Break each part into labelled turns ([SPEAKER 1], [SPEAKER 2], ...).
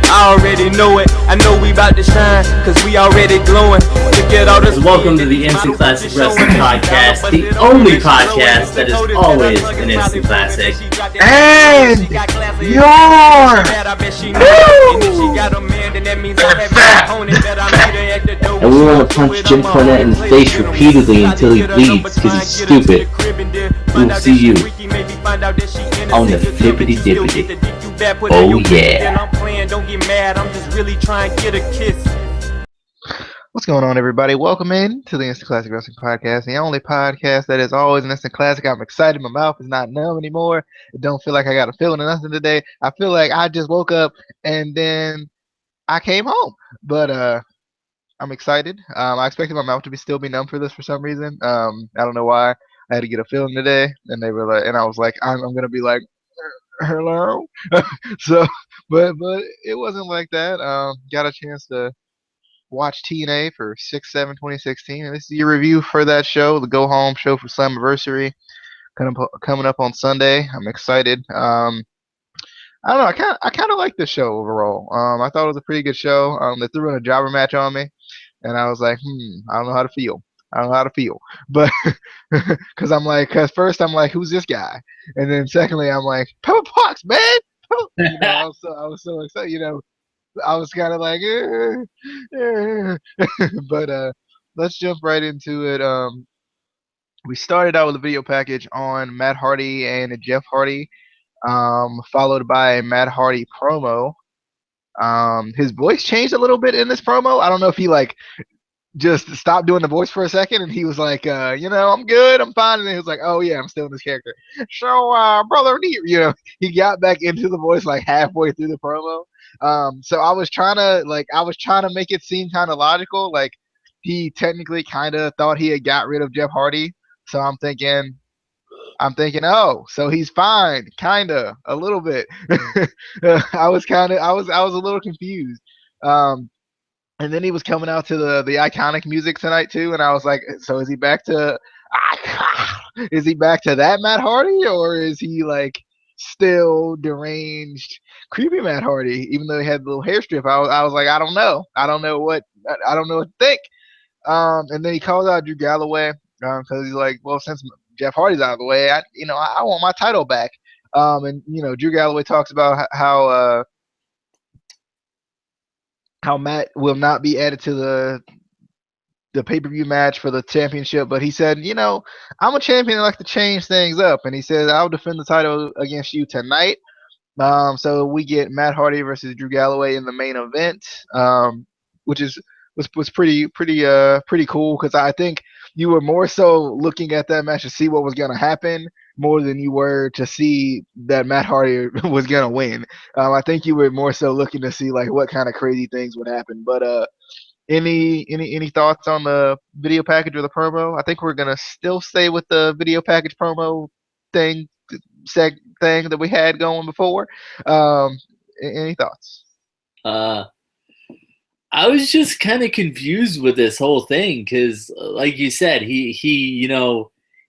[SPEAKER 1] I already know it. I know we about to shine, cause we already glowing. To get all this.
[SPEAKER 2] Welcome to the Instant Classic Wrestling Podcast, the only podcast that is always an instant classic.
[SPEAKER 3] And your
[SPEAKER 2] and we want to punch Jim Cornette in the face repeatedly until he bleeds because he's stupid. We'll see you on the flippity dippity. Oh yeah.
[SPEAKER 3] What's going on, everybody? Welcome in to the Instant Classic Wrestling Podcast, the only podcast that is always an instant classic. I'm excited. My mouth is not numb anymore. It don't feel like I got a feeling of nothing today. I feel like I just woke up and then I came home. But I'm excited. I expected my mouth to still be numb for this for some reason. I don't know why. I had to get a feeling today, and they were like, and I was like, I'm gonna be like, hello. So, but it wasn't like that. Got a chance to watch TNA for 6/7/2016, and this is your review for that show, the go home show for Slammiversary, coming up on Sunday. I'm excited. I don't know. I kind of like this show overall. I thought it was a pretty good show. They threw in a jobber match on me, and I was like, I don't know how to feel. But because first I'm like, who's this guy? And then secondly, I'm like, Pebble Pox, man. I was so excited. I was kind of like, but let's jump right into it. We started out with a video package on Matt Hardy and Jeff Hardy, followed by a Matt Hardy promo. His voice changed a little bit in this promo. I don't know if he just stopped doing the voice for a second, and he was like, I'm good, I'm fine, and then he was like, oh yeah, I'm still in this character. So, brother, he got back into the voice like halfway through the promo. So I was trying to make it seem kind of logical, like he technically kind of thought he had got rid of Jeff Hardy. So I'm thinking, oh, so he's fine, kind of, a little bit. I was a little confused. And then he was coming out to the iconic music tonight too, and I was like, so is he back to that Matt Hardy, or is he like still deranged, creepy Matt Hardy? Even though he had the little hair strip, I was like, I don't know what to think. And then he calls out Drew Galloway because he's like, well, since Jeff Hardy's out of the way, I want my title back. And Drew Galloway talks about how Matt will not be added to the pay-per-view match for the championship, but he said, I'm a champion that likes to change things up, and he says, I'll defend the title against you tonight. So we get Matt Hardy versus Drew Galloway in the main event, which was pretty cool, because I think you were more so looking at that match to see what was going to happen more than you were to see that Matt Hardy was going to win. I think you were more so looking to see like what kind of crazy things would happen. But any thoughts on the video package or the promo? I think we're going to still stay with the video package promo thing that we had going before. Any thoughts?
[SPEAKER 2] I was just kind of confused with this whole thing because, like you said, he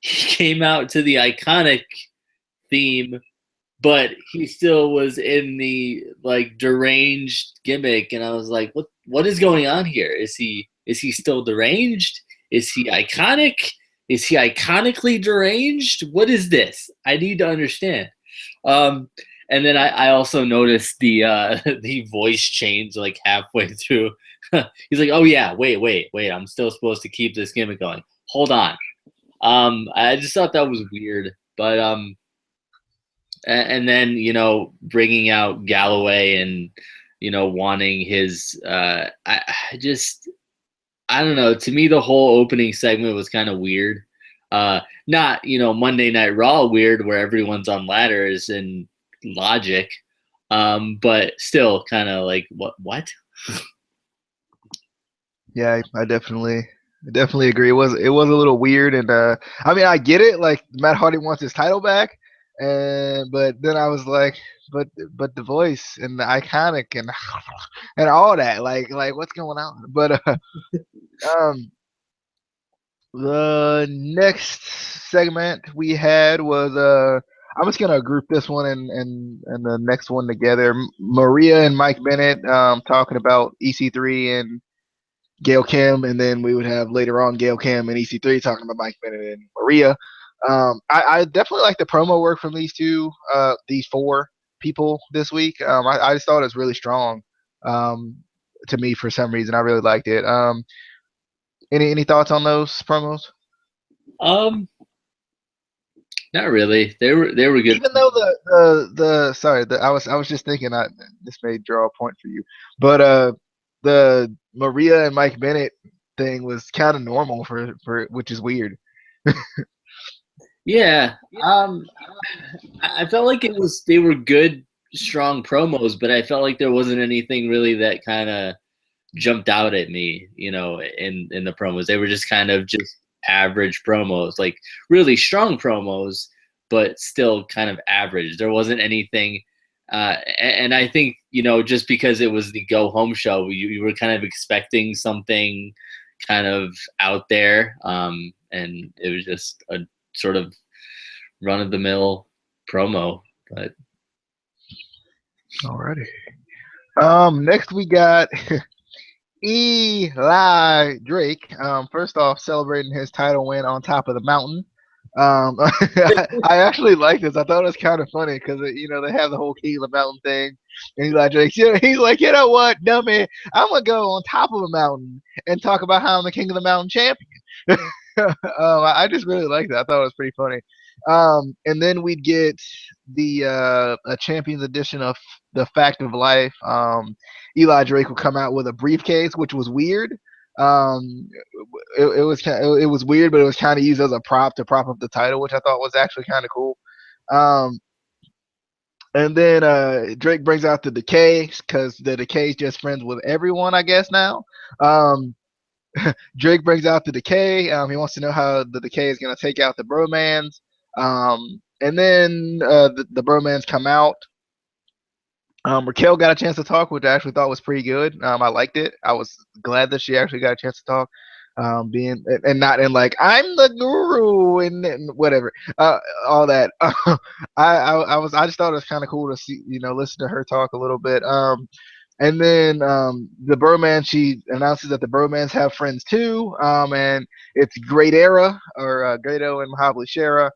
[SPEAKER 2] came out to the iconic theme, but he still was in the like deranged gimmick, and I was like, what is going on here? Is he still deranged? Is he iconic? Is he iconically deranged? What is this? I need to understand. And then I also noticed the the voice change like halfway through. He's like, oh yeah, wait, I'm still supposed to keep this gimmick going. Hold on. I just thought that was weird, but and then bringing out Galloway and wanting his I don't know. To me, the whole opening segment was kind of weird. Not Monday Night Raw weird where everyone's on ladders and logic, but still kind of like what?
[SPEAKER 3] Yeah, I definitely agree. It was a little weird, and I mean, I get it. Like Matt Hardy wants his title back, but then I was like, but the voice and the iconic and all that, like what's going on? But the next segment we had was I'm just gonna group this one and the next one together. Maria and Mike Bennett talking about EC3 and Gail Kim, and then we would have later on Gail Kim and EC3 talking about Mike Bennett and Maria. I definitely like the promo work from these four people this week. I just thought it was really strong to me for some reason. I really liked it. Any thoughts on those promos?
[SPEAKER 2] Not really. They were good.
[SPEAKER 3] Even though I was just thinking this may draw a point for you, but the Maria and Mike Bennett thing was kind of normal for which is weird.
[SPEAKER 2] Yeah. I felt like they were good, strong promos, but I felt like there wasn't anything really that kind of jumped out at me, in the promos. They were just kind of just average promos, like really strong promos, but still kind of average. There wasn't anything. And I think, just because it was the go home show, you were kind of expecting something kind of out there. And it was just a sort of run of the mill promo, but.
[SPEAKER 3] Alrighty. Next we got Eli Drake. First off, celebrating his title win on top of the mountain. I actually like this. I thought it was kind of funny because they have the whole King of the Mountain thing, and Eli Drake, he's like, you know what, dummy, I'm gonna go on top of a mountain and talk about how I'm the King of the Mountain champion. I just really liked that. I thought it was pretty funny. And then we'd get the a Champions edition of the Fact of Life. Eli Drake would come out with a briefcase, which was weird. It was weird, but it was kind of used as a prop to prop up the title, which I thought was actually kind of cool. And then Drake brings out the Decay because the Decay's just friends with everyone, I guess now. Drake brings out the Decay. He wants to know how the Decay is going to take out the Bromans. And then the Bromans come out. Raquel got a chance to talk, which I actually thought was pretty good. I liked it. I was glad that she actually got a chance to talk, being and not in like I'm the guru and whatever, all that. I just thought it was kind of cool to see, listen to her talk a little bit. And then the Broman, she announces that the Bromans have friends too, and it's Great Era or Grado and Mahabali Shera.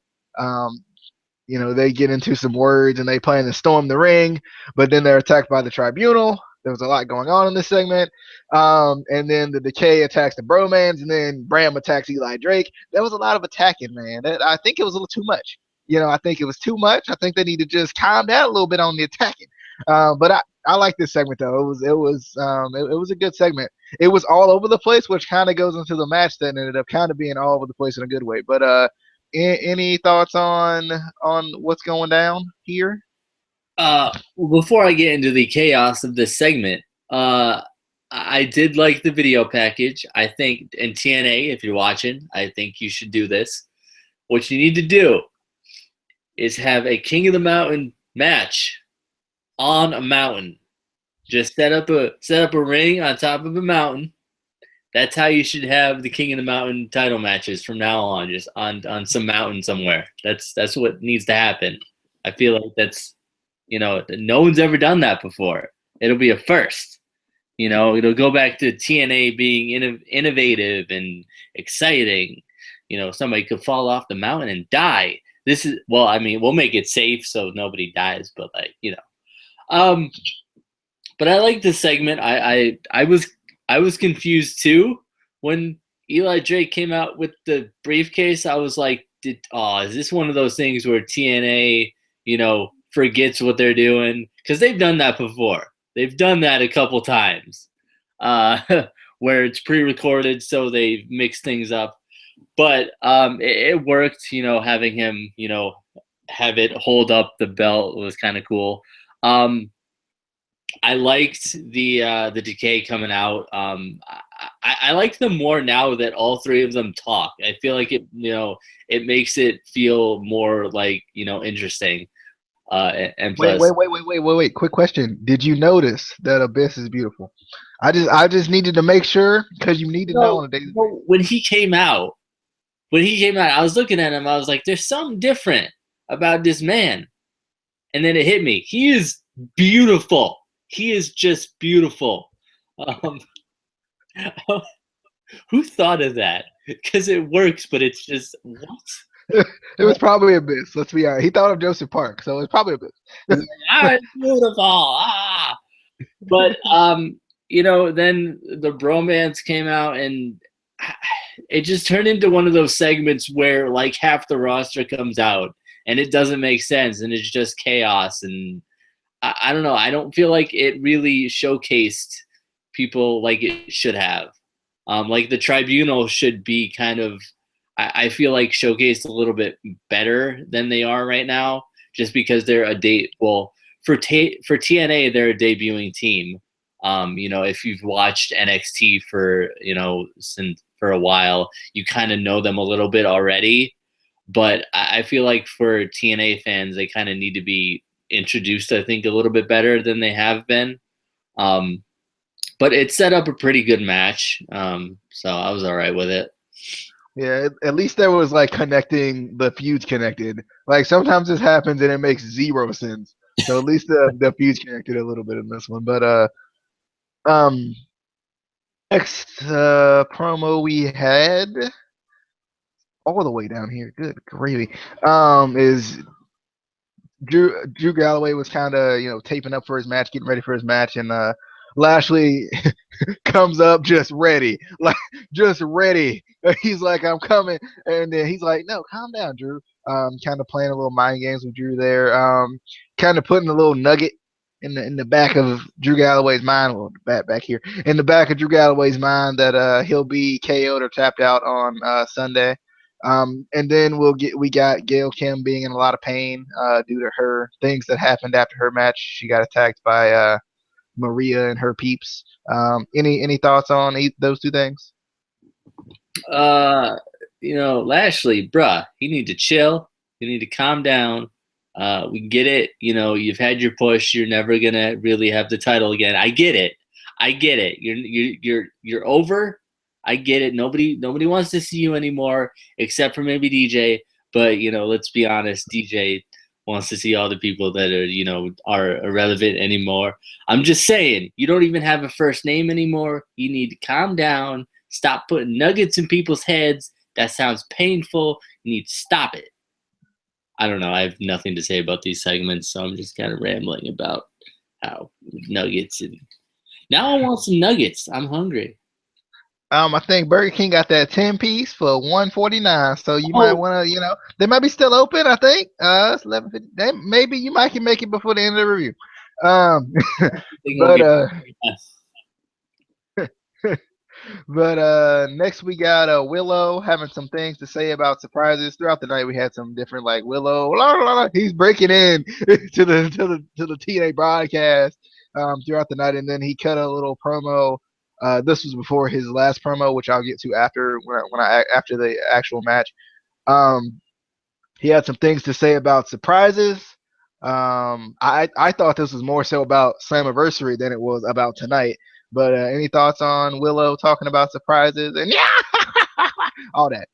[SPEAKER 3] They get into some words and they plan to storm the ring, but then they're attacked by the Tribunal. There was a lot going on in this segment. And then the Decay attacks the Bromans, and then Bram attacks Eli Drake. There was a lot of attacking, man. I think it was a little too much. I think it was too much. I think they need to just calm down a little bit on the attacking. But I like this segment though. It was a good segment. It was all over the place, which kind of goes into the match that ended up kind of being all over the place in a good way. But any thoughts on what's going down here?
[SPEAKER 2] Before I get into the chaos of this segment, I did like the video package. I think, and TNA, if you're watching, I think you should do this. What you need to do is have a King of the Mountain match on a mountain. Just set up a ring on top of a mountain. That's how you should have the King of the Mountain title matches from now on, just on some mountain somewhere. That's what needs to happen. I feel like that's, no one's ever done that before. It'll be a first. It'll go back to TNA being innovative and exciting. Somebody could fall off the mountain and die. We'll make it safe so nobody dies, but but I like this segment. I was confused too when Eli Drake came out with the briefcase. I was like, is this one of those things where TNA, forgets what they're doing? Because they've done that before. They've done that a couple times where it's pre-recorded, so they mix things up. But it worked, having him, have it hold up the belt was kind of cool. I liked the Decay coming out. I like them more now that all three of them talk. I feel like it makes it feel more like interesting. And plus,
[SPEAKER 3] wait! Quick question: did you notice that Abyss is beautiful? I just needed to make sure because you need to know on a daily basis.
[SPEAKER 2] When he came out, I was looking at him. I was like, "There's something different about this man. And then it hit me. He is beautiful. He is just beautiful. Who thought of that? Because it works, but it's just, what?
[SPEAKER 3] It was probably a miss. Let's be honest. He thought of Joseph Park, so it's probably a miss.
[SPEAKER 2] It's beautiful. But then the bromance came out, and it just turned into one of those segments where like half the roster comes out, and it doesn't make sense, and it's just chaos. And I don't know. I don't feel like it really showcased people like it should have. Like the Tribunal should be kind of, I feel like, showcased a little bit better than they are right now, just because they're for TNA, they're a debuting team. If you've watched NXT for a while, you kind of know them a little bit already. But I feel like for TNA fans, they kind of need to be introduced, I think, a little bit better than they have been. But it set up a pretty good match, so I was all right with it.
[SPEAKER 3] Yeah, at least there was like connecting, the feuds connected. Like sometimes this happens and it makes zero sense. So at least the feuds connected a little bit in this one. But next promo we had all the way down here. Good gravy. Is Drew Galloway was kind of taping up for his match, getting ready for his match, and Lashley comes up just ready. He's like, I'm coming. And then he's like, no, calm down, Drew. Kind of playing a little mind games with Drew there. Kind of putting a little nugget in the back of Drew Galloway's mind, well, back here, in the back of Drew Galloway's mind that he'll be KO'd or tapped out on Sunday. And then we got Gail Kim being in a lot of pain due to her things that happened after her match. She got attacked by Maria and her peeps. Any thoughts on those two things?
[SPEAKER 2] Lashley, bruh, you need to chill. You need to calm down. We get it. You've had your push. You're never gonna really have the title again. I get it. You're over. I get it. Nobody wants to see you anymore, except for maybe DJ. But let's be honest, DJ wants to see all the people that are irrelevant anymore. I'm just saying, you don't even have a first name anymore. You need to calm down. Stop putting nuggets in people's heads. That sounds painful. You need to stop it. I don't know. I have nothing to say about these segments, so I'm just kind of rambling about how nuggets. And now I want some nuggets. I'm hungry.
[SPEAKER 3] I think Burger King got that 10-piece for $149. So you might want to, they might be still open. I think it's 11:50. Maybe you might can make it before the end of the review. But next we got Willow having some things to say about surprises. Throughout the night we had some different, like, Willow, he's breaking in to the TNA broadcast throughout the night, and then he cut a little promo. This was before his last promo, which I'll get to after after the actual match. He had some things to say about surprises. I thought this was more so about Slammiversary than it was about tonight. But any thoughts on Willow talking about surprises and all that?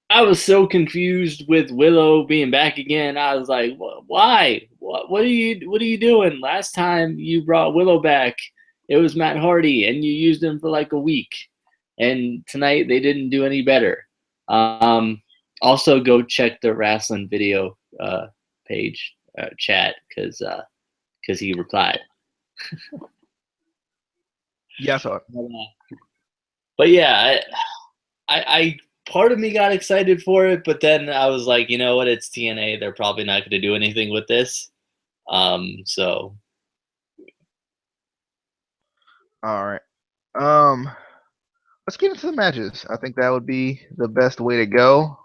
[SPEAKER 2] I was so confused with Willow being back again. I was like, why? What are you doing? Last time you brought Willow back, it was Matt Hardy, and you used him for like a week. And tonight they didn't do any better. Also, go check the wrestling video page chat because he replied.
[SPEAKER 3] Yeah, I saw it.
[SPEAKER 2] But yeah, I part of me got excited for it, but then I was like, you know what? It's TNA. They're probably not going to do anything with this. So.
[SPEAKER 3] All right. Let's get into the matches. I think that would be the best way to go.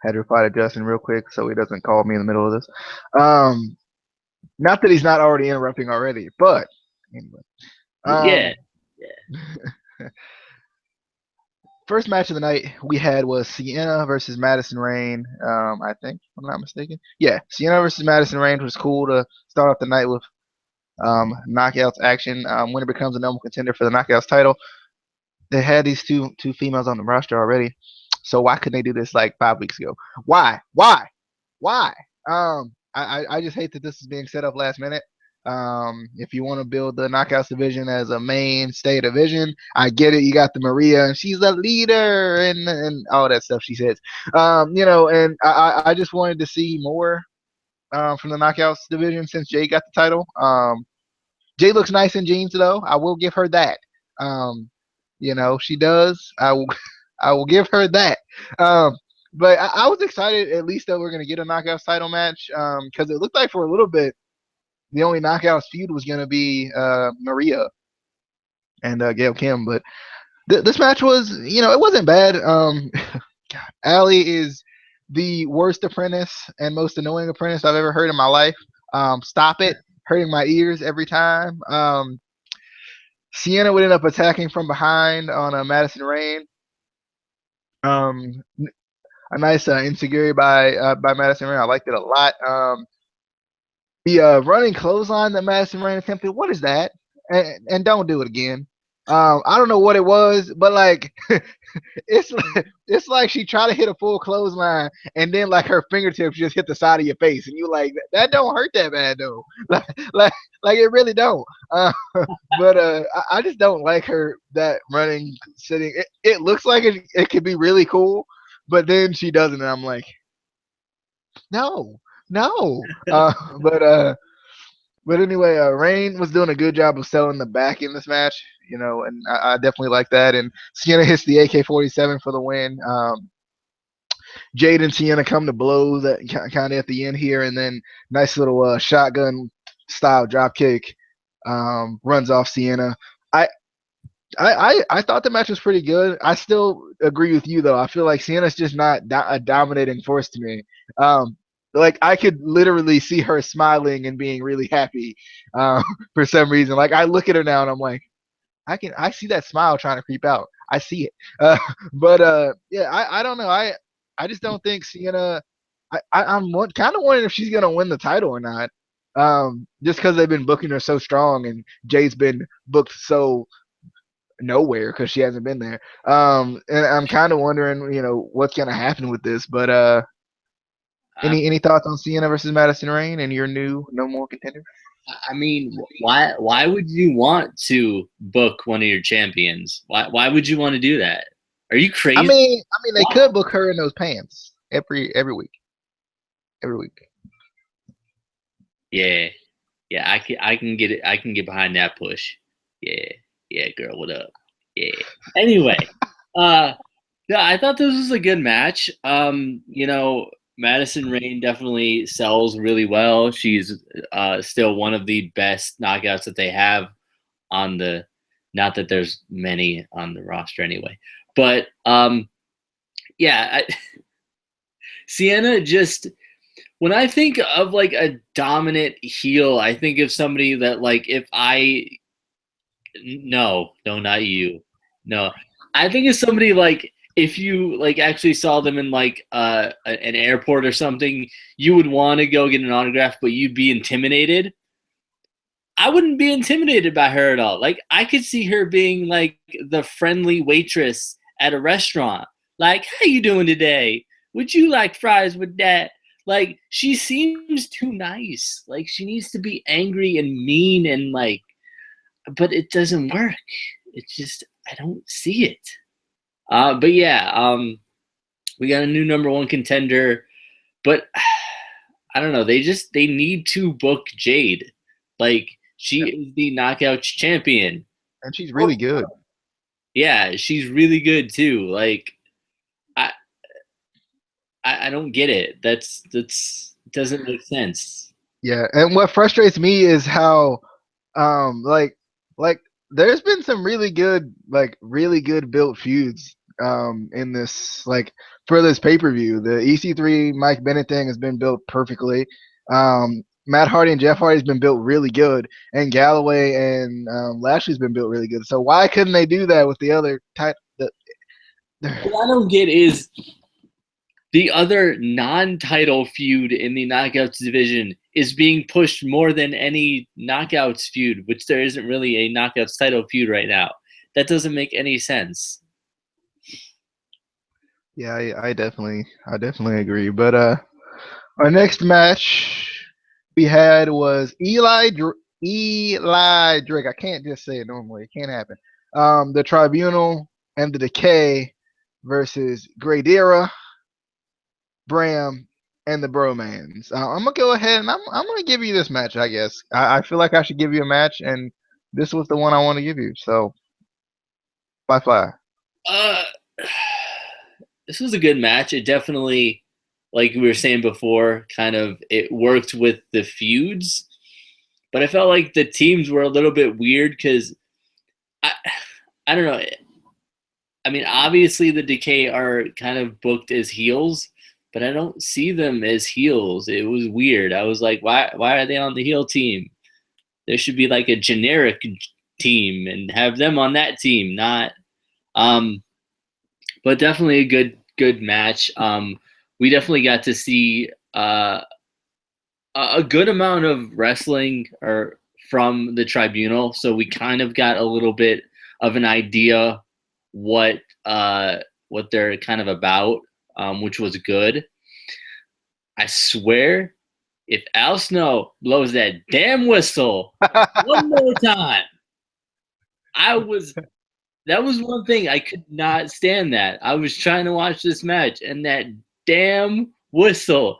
[SPEAKER 3] Had to reply to Justin real quick so he doesn't call me in the middle of this. Not that he's not already interrupting already, but anyway.
[SPEAKER 2] Yeah.
[SPEAKER 3] First match of the night we had was Sienna versus Madison Rayne. I think, if I'm not mistaken. Yeah, Sienna versus Madison Rayne was cool to start off the night with knockouts action. Winner becomes a number contender for the knockouts title. They had these two females on the roster already, so why couldn't they do this like 5 weeks ago? Why? I just hate that this is being set up last minute. If you want to build the Knockouts division as a mainstay division, I get it. You got the Maria, and she's a leader, and all that stuff she says. And I just wanted to see more from the Knockouts division since Jay got the title. Jay looks nice in jeans, though. I will give her that. She does. I will give her that. But I was excited at least that we're going to get a Knockouts title match because it looked like for a little bit the only Knockouts feud was going to be Maria and Gail Kim. But this match was, it wasn't bad. God, Allie is the worst apprentice and most annoying apprentice I've ever heard in my life. Stop it. Hurting my ears every time. Sienna would end up attacking from behind on Madison Rayne. A nice insecurity by Madison Rayne. I liked it a lot. The running clothesline that Madison Rayne attempted. What is that? And don't do it again. I don't know what it was, but like it's like she tried to hit a full clothesline and then like her fingertips just hit the side of your face and you like that don't hurt that bad though. Like it really don't. But I just don't like her that running sitting. It looks like it could be really cool, but then she doesn't, and I'm like, no. But anyway, Rayne was doing a good job of selling the back in this match, and I definitely like that. And Sienna hits the AK-47 for the win. Jade and Sienna come to blows kind of at the end here, and then nice little shotgun style drop kick runs off Sienna. I thought the match was pretty good. I still agree with you though. I feel like Sienna's just not a dominating force to me. Like I could literally see her smiling and being really happy for some reason. Like I look at her now and I'm like, I see that smile trying to creep out. I see it. Yeah, I don't know. I just don't think Sienna. I'm kind of wondering if she's gonna win the title or not. Just because they've been booking her so strong and Jay's been booked so nowhere because she hasn't been there. And I'm kind of wondering, what's gonna happen with this. But any thoughts on Sienna versus Madison Rayne and your new No More Contender?
[SPEAKER 2] I mean, why would you want to book one of your champions? Why would you want to do that? Are you crazy?
[SPEAKER 3] I mean, they could book her in those pants every week. Every week.
[SPEAKER 2] Yeah, I can get it. I can get behind that push. Yeah, girl, what up? Yeah. Anyway, yeah, I thought this was a good match. Madison Rayne definitely sells really well. She's still one of the best knockouts that they have on the. Not that there's many on the roster anyway, but yeah, Sienna just. When I think of like a dominant heel, I think of somebody that like no, not you. No, I think of somebody like if you like actually saw them in like an airport or something, you would want to go get an autograph, but you'd be intimidated. I wouldn't be intimidated by her at all. Like I could see her being like the friendly waitress at a restaurant. Like, how you doing today? Would you like fries with that? Like, she seems too nice. Like, she needs to be angry and mean and like, but it doesn't work. It's just, I don't see it. But yeah, we got a new number one contender, but I don't know. They need to book Jade. Like, she is the Knockouts champion.
[SPEAKER 3] And she's really good.
[SPEAKER 2] Yeah, she's really good too. Like, I don't get it. That's doesn't make sense.
[SPEAKER 3] Yeah, and what frustrates me is how, like there's been some really good built feuds, in this for this pay-per-view. The EC3 Mike Bennett thing has been built perfectly. Matt Hardy and Jeff Hardy's been built really good, and Galloway and Lashley's been built really good. So why couldn't they do that with the other type?
[SPEAKER 2] What I don't get is the other non-title feud in the Knockouts division is being pushed more than any Knockouts feud, which there isn't really a Knockouts title feud right now. That doesn't make any sense.
[SPEAKER 3] Yeah, I definitely agree. But Our next match we had was Eli Drake. I can't just say it normally. It can't happen. The Tribunal and the Decay versus Gradera, Bram, and the Bromans. I'm gonna go ahead and I'm gonna give you this match. I guess I feel like I should give you a match, and this was the one I want to give you. So, fly.
[SPEAKER 2] Uh, this was a good match. It definitely, like we were saying before, kind of it worked with the feuds, but I felt like the teams were a little bit weird because I don't know. I mean, obviously the Decay are kind of booked as heels, but I don't see them as heels. It was weird. I was like, why are they on the heel team? There should be like a generic team and have them on that team, not but definitely a good match. We definitely got to see a good amount of wrestling from the Tribunal, so we kind of got a little bit of an idea what they're kind of about, which was good. I swear, if Al Snow blows that damn whistle one more time, that was one thing I could not stand. That I was trying to watch this match, and that damn whistle.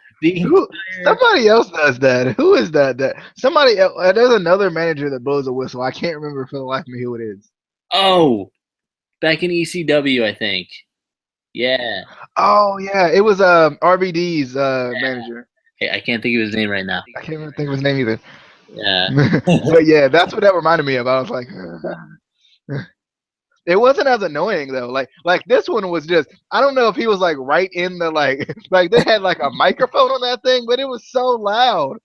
[SPEAKER 3] Somebody else does that. Who is that? Somebody else. There's another manager that blows a whistle. I can't remember for the life of me who it is.
[SPEAKER 2] Oh, back in ECW, I think. Yeah.
[SPEAKER 3] Oh yeah, it was RVD's manager.
[SPEAKER 2] Hey, I can't think of his name right now.
[SPEAKER 3] I can't even think of his name either.
[SPEAKER 2] Yeah.
[SPEAKER 3] But yeah, that's what that reminded me of. I was like, it wasn't as annoying though. Like this one was just. I don't know if he was like right in the like they had like a microphone on that thing, but it was so loud.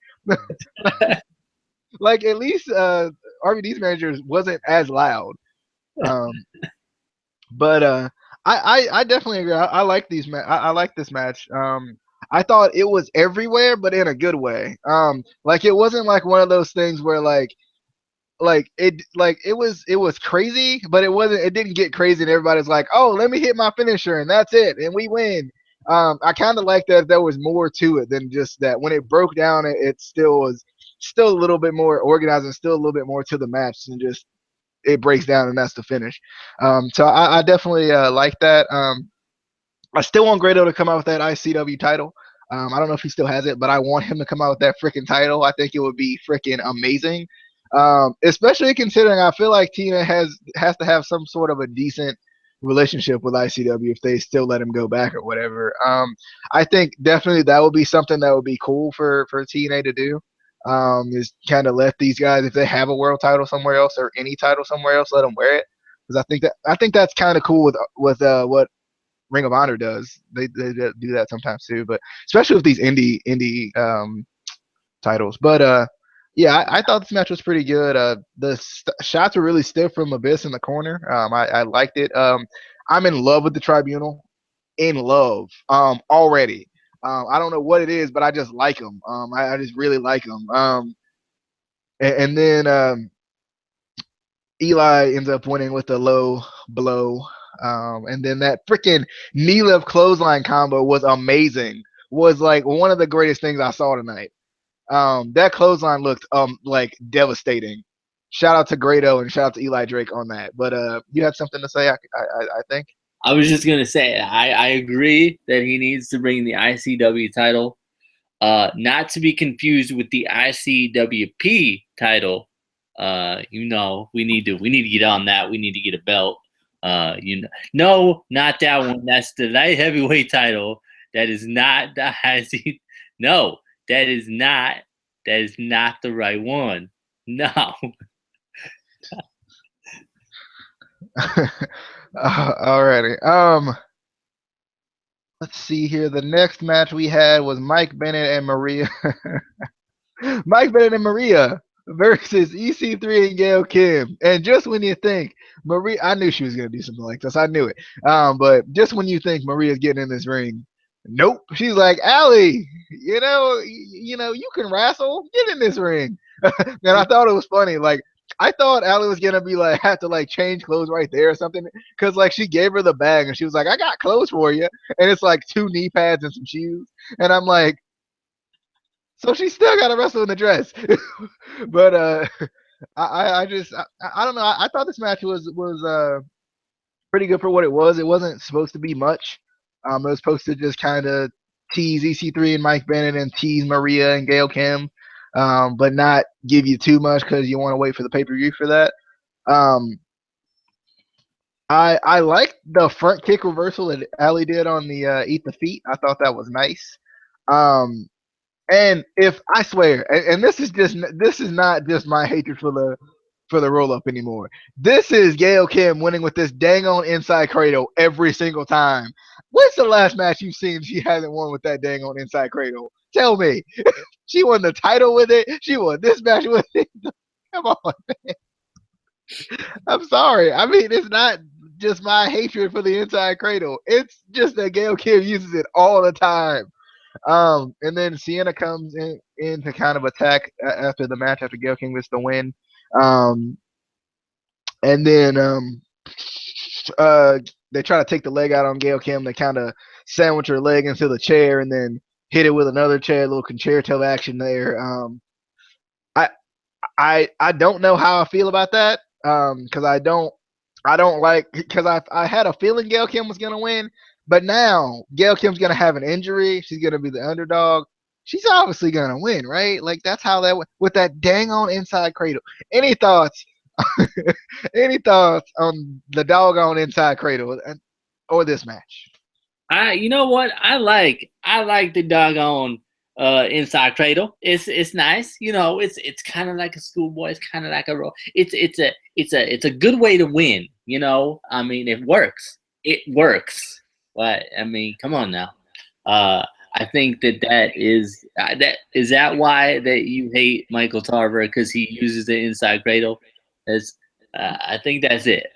[SPEAKER 3] Like at least RVD's manager wasn't as loud. But I definitely agree. I like these. I like this match. I thought it was everywhere, but in a good way. Like it wasn't like one of those things where it was crazy, but it wasn't. It didn't get crazy, and everybody's like, "Oh, let me hit my finisher, and that's it, and we win." I kind of like that there was more to it than just that. When it broke down, it still was still a little bit more organized and still a little bit more to the match than just it breaks down and that's the finish. So I definitely like that. I still want Grado to come out with that ICW title. I don't know if he still has it, but I want him to come out with that freaking title. I think it would be freaking amazing. Especially considering I feel like Tina has to have some sort of a decent relationship with ICW if they still let him go back or whatever. I think definitely that would be something that would be cool for TNA to do. Is kind of let these guys, if they have a world title somewhere else or any title somewhere else, let them wear it. Because I think that's kind of cool with what Ring of Honor does. They do that sometimes too, but especially with these indie titles. But yeah, I thought this match was pretty good. The shots were really stiff from Abyss in the corner. I liked it. I'm in love with the Tribunal. In love already. I don't know what it is, but I just like them. I just really like them. And then Eli ends up winning with a low blow. And then that freaking knee lift clothesline combo was amazing. Was like one of the greatest things I saw tonight. That clothesline looked like devastating. Shout out to Grado and shout out to Eli Drake on that. But you had something to say, I think.
[SPEAKER 2] I was just gonna say I agree that he needs to bring the ICW title, not to be confused with the ICWP title. We need to get on that. We need to get a belt. No, not that one. That's the light heavyweight title. That is not the IC. No, that is not the right one. No.
[SPEAKER 3] Alrighty. Let's see here. The next match we had was Mike Bennett and Maria. Mike Bennett and Maria versus EC3 and Gail Kim. And just when you think Maria, I knew she was gonna do something like this. I knew it. But just when you think Maria's getting in this ring, nope. She's like, Allie, you can wrestle. Get in this ring. And I thought it was funny. Like, I thought Allie was gonna be like have to like change clothes right there or something, because like she gave her the bag and she was like, I got clothes for you, and it's like 2 knee pads and some shoes, and I'm like, So she still got to wrestle in the dress. But I don't know. I thought this match was pretty good for what it was. It wasn't supposed to be much. It was supposed to just kind of tease EC3 and Mike Bennett and tease Maria and Gail Kim, but not give you too much because you want to wait for the pay per view for that. Um, I liked the front kick reversal that Ali did on the Eat the Feet. I thought that was nice. And if I swear, and this is not just my hatred for the roll up anymore. This is Gail Kim winning with this dang on inside cradle every single time. When's the last match you've seen she hasn't won with that dang on inside cradle? Tell me. She won the title with it. She won this match with it. Come on, man. I'm sorry. I mean, it's not just my hatred for the inside cradle. It's just that Gail Kim uses it all the time. And then Sienna comes in to kind of attack after the match after Gail Kim gets the win. And then they try to take the leg out on Gail Kim. They kind of sandwich her leg into the chair and then hit it with another chair, a little concerto action there. I don't know how I feel about that because I don't like because I had a feeling Gail Kim was gonna win, but now Gail Kim's gonna have an injury. She's gonna be the underdog. She's obviously gonna win, right? Like that's how that went with that dang on inside cradle. Any thoughts? Any thoughts on the doggone inside cradle or this match?
[SPEAKER 2] You know what? I like the doggone inside cradle. It's nice. You know, it's kind of like a schoolboy. It's kind of like a roll. It's a good way to win. You know, I mean, it works. It works. What? I mean, come on now. I think that is that why that you hate Michael Tarver because he uses the inside cradle. I think that's it.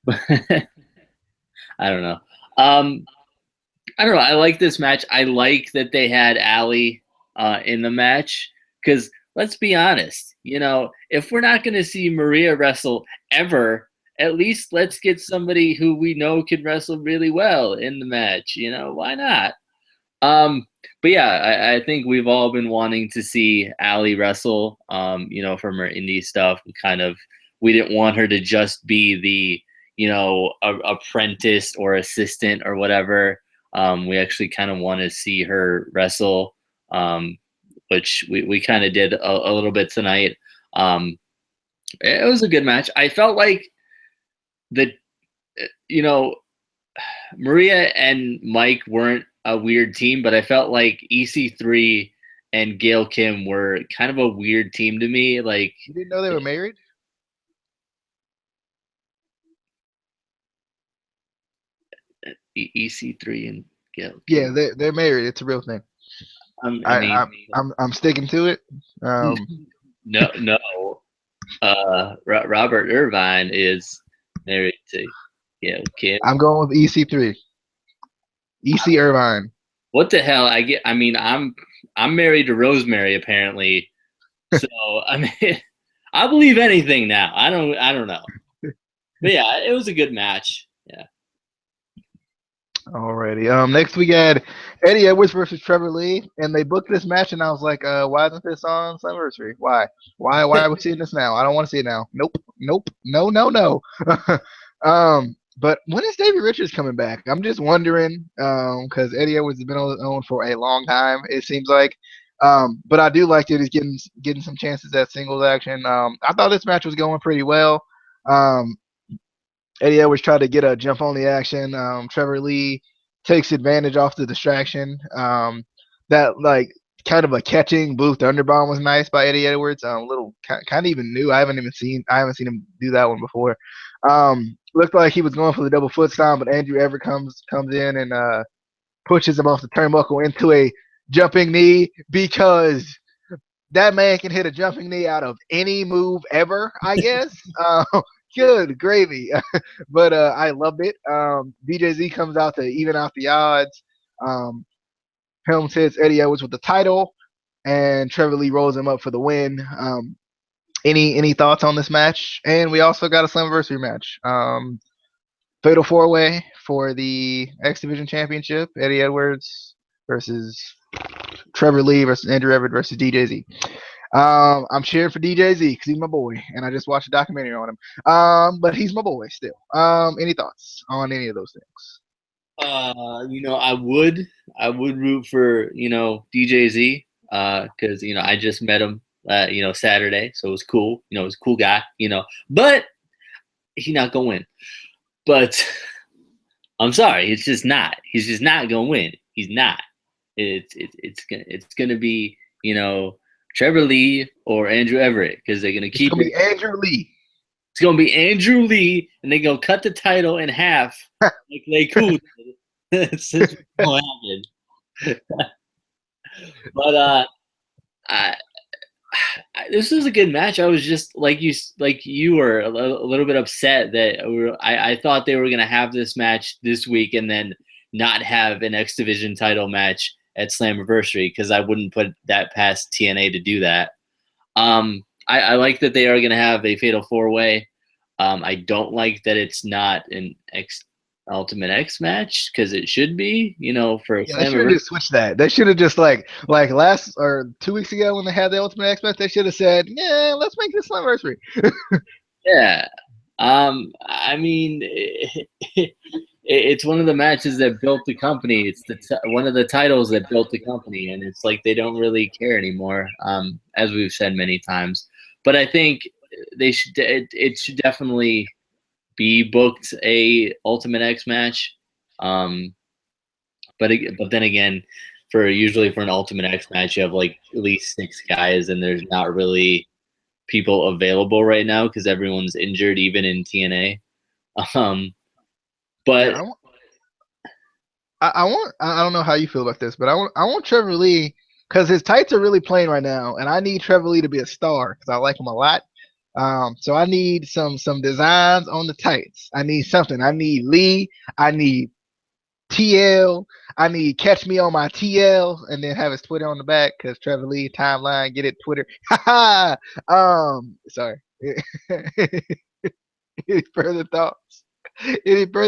[SPEAKER 2] I don't know. I don't know. I like this match. I like that they had Ali in the match because let's be honest. You know, if we're not going to see Maria wrestle ever, at least let's get somebody who we know can wrestle really well in the match. You know, why not? But yeah, I think we've all been wanting to see Ali wrestle. You know, from her indie stuff, we didn't want her to just be the apprentice or assistant or whatever. We actually kind of want to see her wrestle, which we kind of did a little bit tonight. It was a good match. I felt like Maria and Mike weren't a weird team, but I felt like EC3 and Gail Kim were kind of a weird team to me. Like,
[SPEAKER 3] you didn't know they were married?
[SPEAKER 2] EC3 and Gail Kim.
[SPEAKER 3] Yeah, they're married. It's a real thing. I'm sticking to it.
[SPEAKER 2] No. Robert Irvine is married to Gail Kim.
[SPEAKER 3] I'm going with EC3. EC Irvine.
[SPEAKER 2] What the hell? I'm married to Rosemary apparently. So I mean, I believe anything now. I don't know. But yeah, it was a good match. Yeah.
[SPEAKER 3] Alrighty. Next we got Eddie Edwards versus Trevor Lee, and they booked this match, and I was like, why isn't this on Slammiversary? Why are we seeing this now? I don't want to see it now. Nope. No. But when is Davey Richards coming back? I'm just wondering, because Eddie Edwards has been on his own for a long time, it seems like. But I do like that he's getting some chances at singles action. I thought this match was going pretty well. Eddie Edwards tried to get a jump on the action. Trevor Lee takes advantage off the distraction. That like kind of a catching Blue Thunder Bomb was nice by Eddie Edwards. A little kind of even new. I haven't seen him do that one before. Looked like he was going for the double foot stomp, but Andrew Everett comes in and pushes him off the turnbuckle into a jumping knee because that man can hit a jumping knee out of any move ever, I guess. Good gravy. But I loved it. DJZ comes out to even out the odds. Helms hits Eddie Edwards with the title, and Trevor Lee rolls him up for the win. Any thoughts on this match? And we also got a Slammiversary match. Fatal 4-way for the X Division Championship. Eddie Edwards versus Trevor Lee versus Andrew Everett versus DJZ. I'm cheering for DJZ because he's my boy, and I just watched a documentary on him. But he's my boy still. Any thoughts on any of those things?
[SPEAKER 2] I would root for DJZ because I just met him Saturday, so it was cool. It was a cool guy. But he's not gonna win. But I'm sorry, it's just not. He's just not gonna win. He's not. It's gonna be Trevor Lee or Andrew Everett because they're gonna keep
[SPEAKER 3] it. Andrew Lee.
[SPEAKER 2] It's gonna be Andrew Lee, and they're gonna cut the title in half like they cool. It's just gonna happen. But this was a good match. I was just like you were a little bit upset that I thought they were gonna have this match this week and then not have an X Division title match at Slammiversary because I wouldn't put that past TNA to do that. I like that they are going to have a Fatal 4-Way. I don't like that it's not an Ultimate X match because it should be, for
[SPEAKER 3] they should have just switched that. They should have just like last or 2 weeks ago when they had the Ultimate X match, they should have said, yeah, let's make this Slammiversary.
[SPEAKER 2] Yeah. I mean, it's one of the matches that built the company. It's one of the titles that built the company, and it's like they don't really care anymore, as we've said many times. But I think it should definitely be booked a Ultimate X match. But then again, usually for an Ultimate X match, you have like at least 6 guys, and there's not really people available right now because everyone's injured, even in TNA. But
[SPEAKER 3] yeah, I don't know how you feel about this, but I want Trevor Lee because his tights are really plain right now, and I need Trevor Lee to be a star because I like him a lot. So I need some designs on the tights. I need something. I need Lee. I need TL. I need Catch Me on My TL, and then have his Twitter on the back because Trevor Lee timeline. Get it, Twitter. Sorry. Any further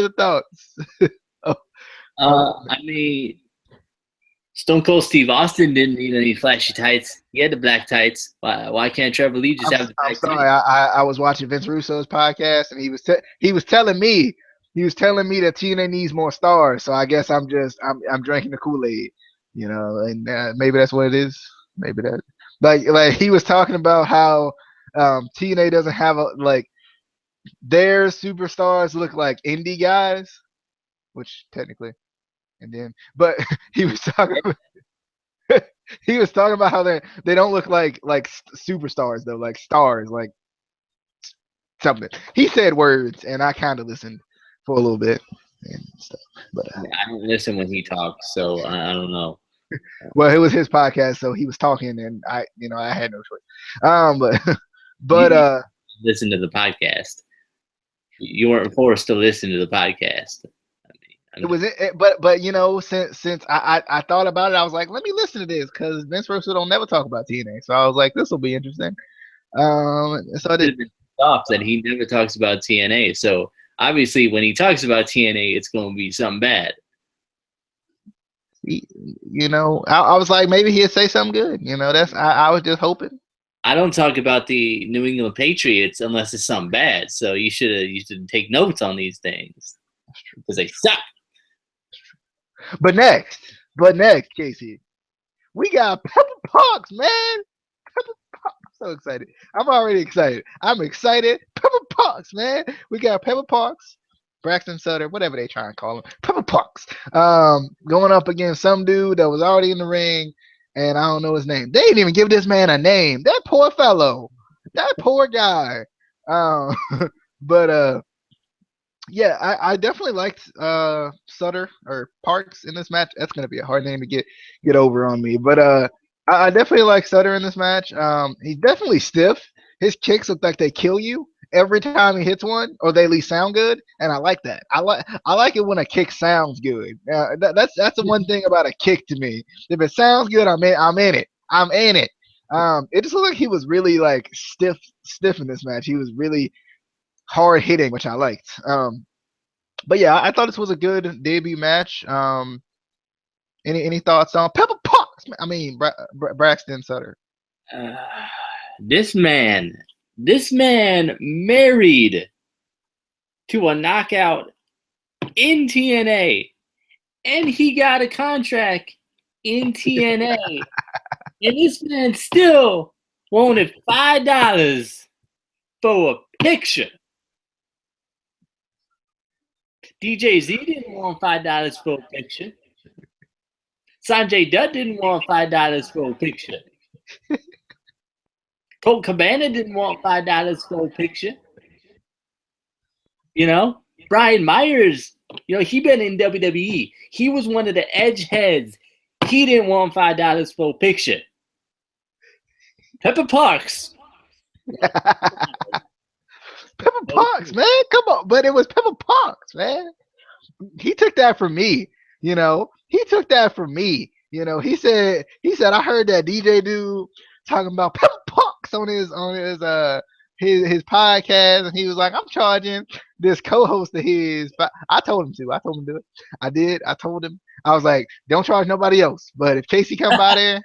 [SPEAKER 3] thoughts?
[SPEAKER 2] I mean, Stone Cold Steve Austin didn't need any flashy tights. He had the black tights. Why can't Trevor Lee just have the black tights?
[SPEAKER 3] I was watching Vince Russo's podcast, and he was telling me that TNA needs more stars. So I guess I'm drinking the Kool-Aid, and maybe that's what it is. Maybe that like he was talking about how TNA doesn't have their superstars look like indie guys, which technically, but he was talking about how they don't look like superstars though, like stars, like something. He said words, and I kind of listened for a little bit and stuff. But
[SPEAKER 2] I don't listen when he talks, so I don't know.
[SPEAKER 3] Well, it was his podcast, so he was talking, and I had no choice. But
[SPEAKER 2] listen to the podcast. You weren't forced to listen to the podcast.
[SPEAKER 3] It was but since I thought about it, I was like, let me listen to this because Vince Russo don't never talk about TNA, so I was like, this will be interesting. So I did.
[SPEAKER 2] Off that he never talks about TNA, so obviously when he talks about TNA, it's going to be something bad.
[SPEAKER 3] I was like, maybe he'd say something good. I was just hoping.
[SPEAKER 2] I don't talk about the New England Patriots unless it's something bad. So you should take notes on these things because they suck.
[SPEAKER 3] But next, Casey, we got Pebble Pox, man. Pebble Pox, so excited. I'm already excited. I'm excited. Pebble Pox, man. We got Pebble Pox, Braxton Sutter, whatever they try and call him. Pebble Pox. Going up against some dude that was already in the ring. And I don't know his name. They didn't even give this man a name. That poor fellow. That poor guy. But yeah, I definitely liked Sutter or Parks in this match. That's gonna be a hard name to get over on me. But I definitely like Sutter in this match. He's definitely stiff. His kicks look like they kill you every time he hits one, or they at least sound good, and I like that. I like it when a kick sounds good. That's the one thing about a kick to me. If it sounds good, I'm in it. It just looked like he was really like stiff in this match. He was really hard hitting, which I liked. But yeah, I thought this was a good debut match. Any thoughts on Pebble Pox? Pox? I mean, Braxton Sutter.
[SPEAKER 2] This man married to a knockout in TNA, and he got a contract in TNA, and this man still wanted $5 for a picture. DJ Z didn't want $5 for a picture. Sanjay Dutt didn't want $5 for a picture. Colt Cabana didn't want $5 for a picture. You know, Brian Myers, you know, he been in WWE. He was one of the edge heads. He didn't want $5 for a picture. Pebble Pox.
[SPEAKER 3] Pebble Pox, man, come on! But it was Pebble Pox, man. He took that from me, you know. He took that from me, you know. He said, I heard that DJ dude talking about Pebble Pox on his podcast, and he was like, I'm charging this co-host of his. I told him to do it. I did. I told him. I was like, don't charge nobody else. But if Casey come by there.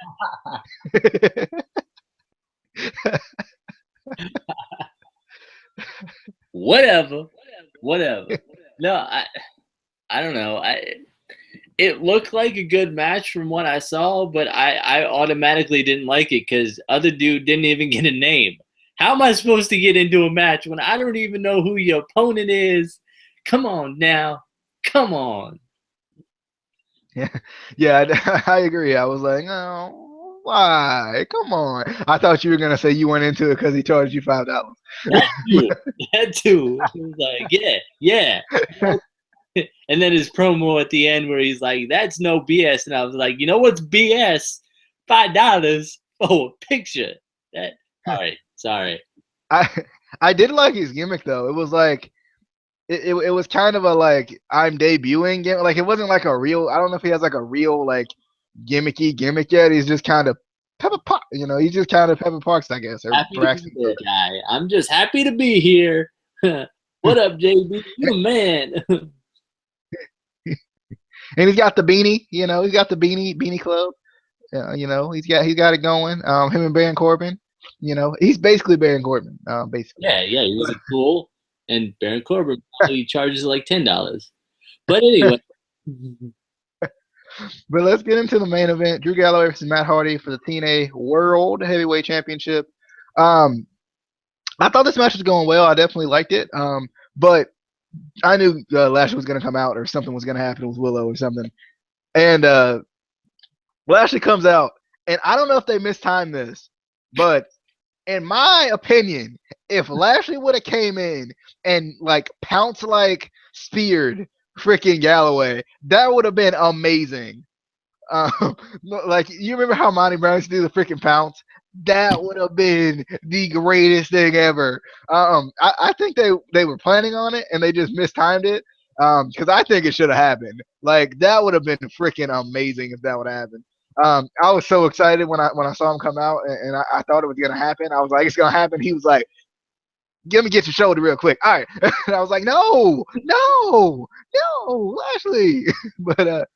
[SPEAKER 2] Whatever. No, I don't know. It looked like a good match from what I saw, but I automatically didn't like it because other dude didn't even get a name. How am I supposed to get into a match when I don't even know who your opponent is? Come on now. Come on.
[SPEAKER 3] Yeah, I agree. I was like, oh, why? Come on. I thought you were going to say you went into it because he charged you $5.
[SPEAKER 2] That too. He was like, yeah. And then his promo at the end where he's like, that's no BS. And I was like, you know what's BS? $5 for a picture. All right. Sorry.
[SPEAKER 3] I did like his gimmick though. It was like it was kind of a like I'm debuting gimmick. Like it wasn't like a real. I don't know if he has like a real like gimmick yet. He's just kind of Pebble Pox. You know, he's just kind of Pebble Pox, I guess. Or
[SPEAKER 2] happy guy. I'm just happy to be here. What up, JB? You a man.
[SPEAKER 3] And he's got the beanie. You know, he's got the beanie club. You know, he's got it going. Him and Baron Corbin. You know, he's basically Baron Corbin. Basically.
[SPEAKER 2] Yeah, he was cool. And Baron Corbin probably charges like $10. But anyway.
[SPEAKER 3] But let's get into the main event. Drew Galloway versus Matt Hardy for the TNA World Heavyweight Championship. I thought this match was going well. I definitely liked it. But I knew Lashley was going to come out or something was going to happen with Willow or something. And Lashley comes out. And I don't know if they mistimed this, but in my opinion, if Lashley would have came in and like pounced like speared freaking Galloway, that would have been amazing. Like you remember how Monty Brown used to do the freaking pounce? That would have been the greatest thing ever. I think they were planning on it and they just mistimed it. Because I think it should have happened. Like that would have been freaking amazing if that would have happened. I was so excited when I saw him come out, and I thought it was gonna happen. I was like, it's gonna happen. He was like, "Let me get your shoulder real quick." All right, and I was like, "No, Lashley." but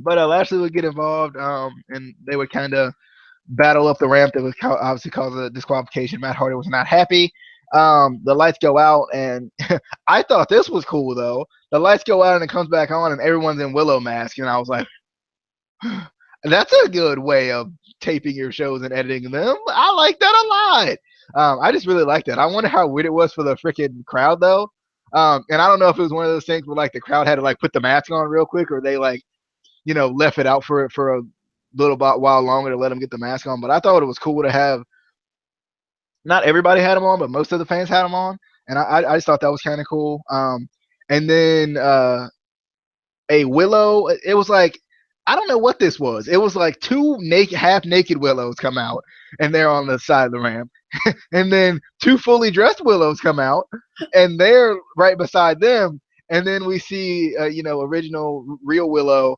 [SPEAKER 3] Lashley would get involved, and they would kind of battle up the ramp. That would obviously cause a disqualification. Matt Hardy was not happy. The lights go out, and I thought this was cool though. The lights go out, and it comes back on, and everyone's in Willow masks, and I was like. That's a good way of taping your shows and editing them. I like that a lot. I just really like that. I wonder how weird it was for the freaking crowd though. And I don't know if it was one of those things where like the crowd had to like put the mask on real quick, or they like, you know, left it out for a little while longer to let them get the mask on. But I thought it was cool to have. Not everybody had them on, but most of the fans had them on, and I just thought that was kind of cool. And then a Willow. It was like. I don't know what this was. It was like two half naked Willows come out, and they're on the side of the ramp. And then two fully dressed Willows come out, and they're right beside them. And then we see, original real Willow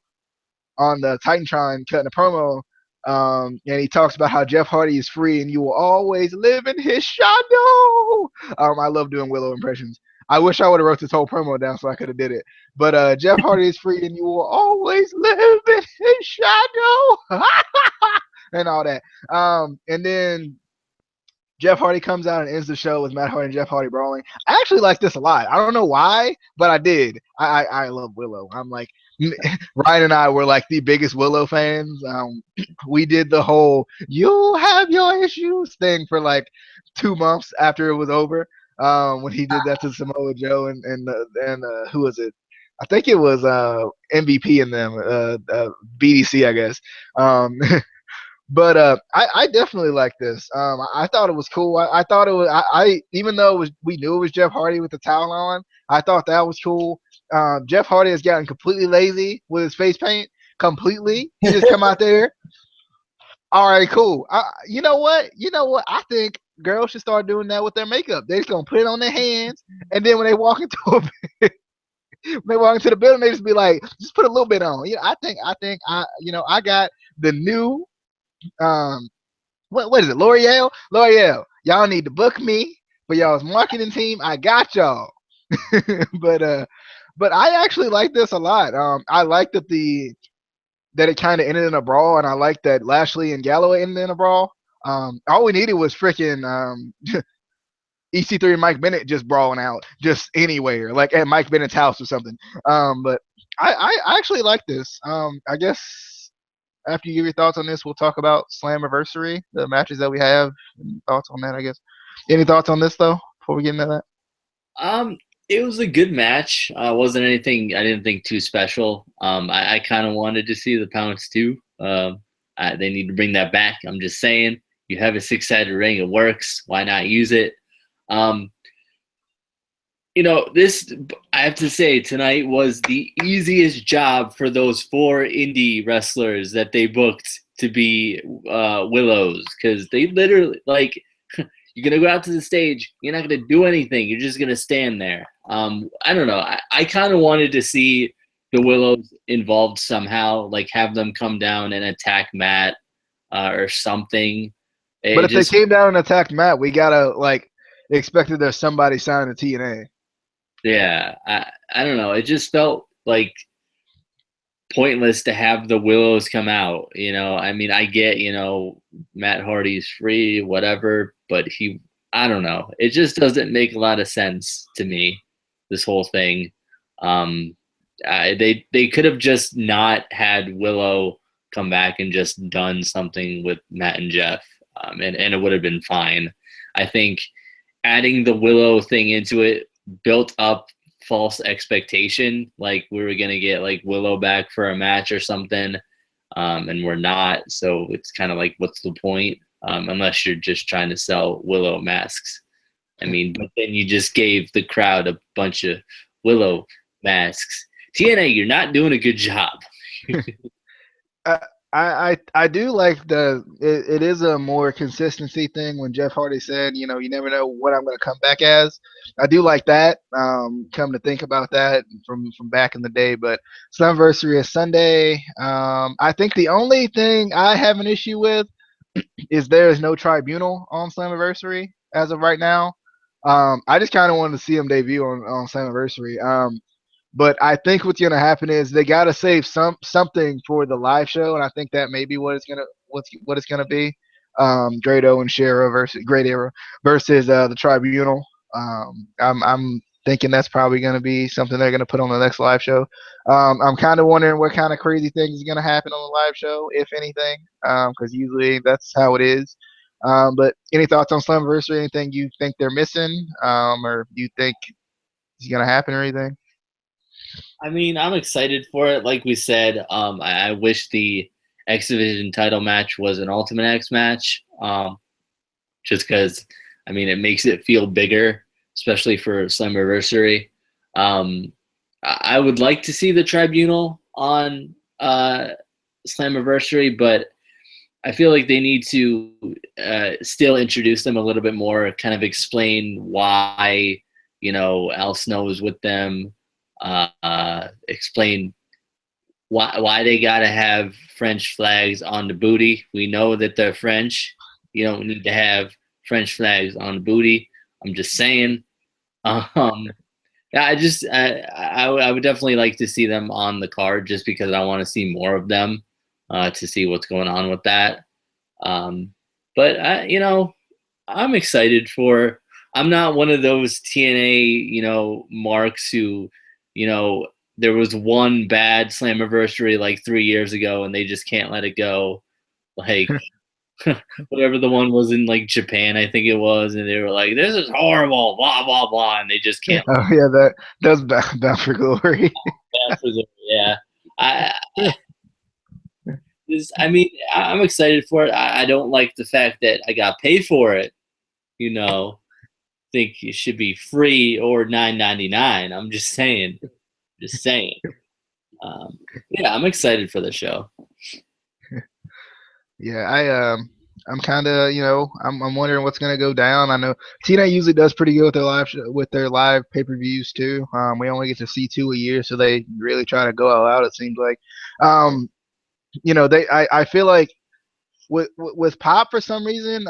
[SPEAKER 3] on the Titantron cutting a promo. And he talks about how Jeff Hardy is free, and you will always live in his shadow. I love doing Willow impressions. I wish I would have wrote this whole promo down so I could have did it. But Jeff Hardy is free, and you will always live in his shadow, and all that. And then Jeff Hardy comes out and ends the show with Matt Hardy and Jeff Hardy brawling. I actually like this a lot. I don't know why, but I did. I love Willow. I'm like, Ryan and I were like the biggest Willow fans. We did the whole "you have your issues" thing for like 2 months after it was over. When he did that to Samoa Joe and who was it? I think it was MVP in them, BDC, I guess. But I definitely like this. I thought it was cool. I thought it was. I even though we knew it was Jeff Hardy with the towel on, I thought that was cool. Jeff Hardy has gotten completely lazy with his face paint. Completely, he just come out there. All right, cool. You know what? I think girls should start doing that with their makeup. They're just gonna put it on their hands, and then when they walk into the building, they just be like, just put a little bit on. I think I got the new what is it? L'Oreal. Y'all need to book me for y'all's marketing team. I got y'all. but I actually like this a lot. I like that it kind of ended in a brawl, and I like that Lashley and Galloway ended in a brawl. All we needed was freaking EC3 and Mike Bennett just brawling out just anywhere, like at Mike Bennett's house or something. But I actually like this. I guess after you give your thoughts on this, we'll talk about Slammiversary, the matches that we have. Any thoughts on that, I guess? Any thoughts on this, though, before we get into that?
[SPEAKER 2] It was a good match. Wasn't anything I didn't think too special. I kind of wanted to see the pounce too. They need to bring that back. I'm just saying, you have a six-sided ring, it works. Why not use it? This, I have to say, tonight was the easiest job for those 4 indie wrestlers that they booked to be Willows, because they literally, like, you're going to go out to the stage, you're not going to do anything, you're just going to stand there. I don't know. I kind of wanted to see the Willows involved somehow, like have them come down and attack Matt or something.
[SPEAKER 3] But if they came down and attacked Matt, we got to, like, expected there's somebody signing to TNA.
[SPEAKER 2] Yeah, I don't know. It just felt like pointless to have the Willows come out. I mean, I get, Matt Hardy's free, whatever, but I don't know. It just doesn't make a lot of sense to me, this whole thing. They could have just not had Willow come back and just done something with Matt and Jeff, and it would have been fine. I think adding the Willow thing into it built up false expectation, like we were gonna get like Willow back for a match or something, and we're not. So it's kind of like, what's the point? Unless you're just trying to sell Willow masks. I mean, but then you just gave the crowd a bunch of Willow masks. TNA, you're not doing a good job.
[SPEAKER 3] I do like it is a more consistency thing when Jeff Hardy said, you never know what I'm going to come back as. I do like that. Come to think about that from back in the day, but Slammiversary is Sunday. I think the only thing I have an issue with is there is no Tribunal on Slammiversary as of right now. I just kind of wanted to see him debut on Slammiversary. But I think what's gonna happen is they gotta save something for the live show, and I think that may be what it's gonna be. Grado and Shera versus the Tribunal. I'm thinking that's probably gonna be something they're gonna put on the next live show. I'm kind of wondering what kind of crazy things are gonna happen on the live show, if anything, because usually that's how it is. But any thoughts on Slammiversary? Anything you think they're missing, or you think is gonna happen or anything?
[SPEAKER 2] I mean, I'm excited for it. Like we said, I wish the X Division title match was an Ultimate X match, just because, I mean, it makes it feel bigger, especially for Slammiversary. I would like to see the Tribunal on Slammiversary, but I feel like they need to still introduce them a little bit more, kind of explain why, Al Snow is with them. Explain why they gotta have French flags on the booty. We know that they're French. You don't need to have French flags on the booty. I'm just saying. Yeah, I would definitely like to see them on the card just because I want to see more of them to see what's going on with that. But I'm excited for. I'm not one of those TNA marks who there was one bad Slammiversary like 3 years ago and they just can't let it go. Like whatever the one was in like Japan, I think it was, and they were like, "This is horrible," blah blah blah, and they just can't.
[SPEAKER 3] Oh yeah, that's bound for glory.
[SPEAKER 2] Yeah, I, I mean, I'm excited for it. I don't like the fact that I got paid for it. Think it should be free or $9.99. I'm just saying. Yeah, I'm excited for the show.
[SPEAKER 3] Yeah, I'm kind of, I'm wondering what's gonna go down. I know TNA usually does pretty good with their live pay-per-views too. We only get to see 2 a year, so they really try to go all out. It seems like, I feel like with Pop for some reason,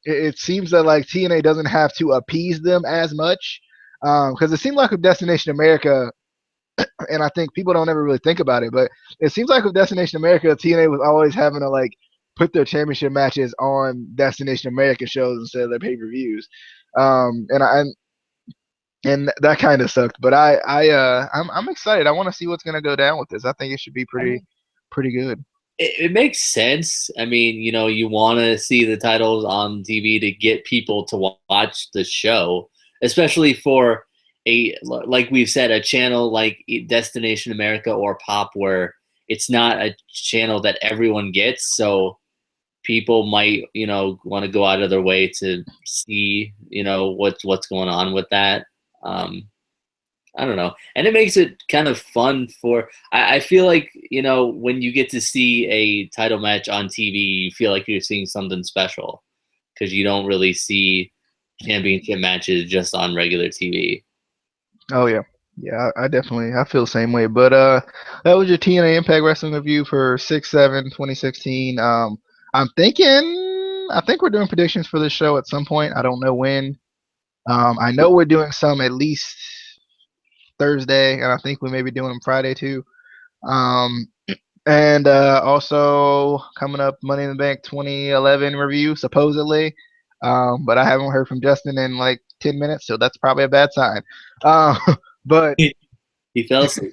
[SPEAKER 3] it seems that like TNA doesn't have to appease them as much, because it seemed like with Destination America, and I think people don't ever really think about it, but it seems like with Destination America, TNA was always having to like put their championship matches on Destination America shows instead of their pay-per-views, and that kind of sucked. But I'm excited. I want to see what's gonna go down with this. I think it should be pretty good.
[SPEAKER 2] It makes sense. I mean, you want to see the titles on TV to get people to watch the show, especially for like we've said, a channel like Destination America or Pop, where it's not a channel that everyone gets. So people might, want to go out of their way to see, what's going on with that. I don't know. And it makes it kind of fun I feel like, when you get to see a title match on TV, you feel like you're seeing something special because you don't really see championship matches just on regular TV.
[SPEAKER 3] Oh yeah. Yeah, I feel the same way. But that was your TNA Impact Wrestling review for 6/7/2016. I think we're doing predictions for this show at some point. I don't know when. I know we're doing some at least Thursday, and I think we may be doing them Friday too. And also coming up, Money in the Bank 2011 review supposedly. But I haven't heard from Justin in like 10 minutes, so that's probably a bad sign. But
[SPEAKER 2] He fell asleep.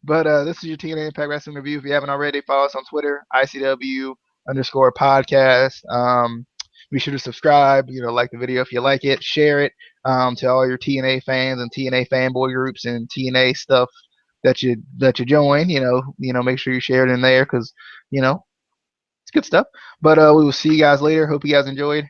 [SPEAKER 3] But this is your TNA Impact Wrestling review. If you haven't already, follow us on Twitter, ICW_podcast. Be sure to subscribe, like the video if you like it, share it to all your TNA fans and TNA fanboy groups and TNA stuff that you join. Make sure you share it in there because it's good stuff. But we will see you guys later. Hope you guys enjoyed.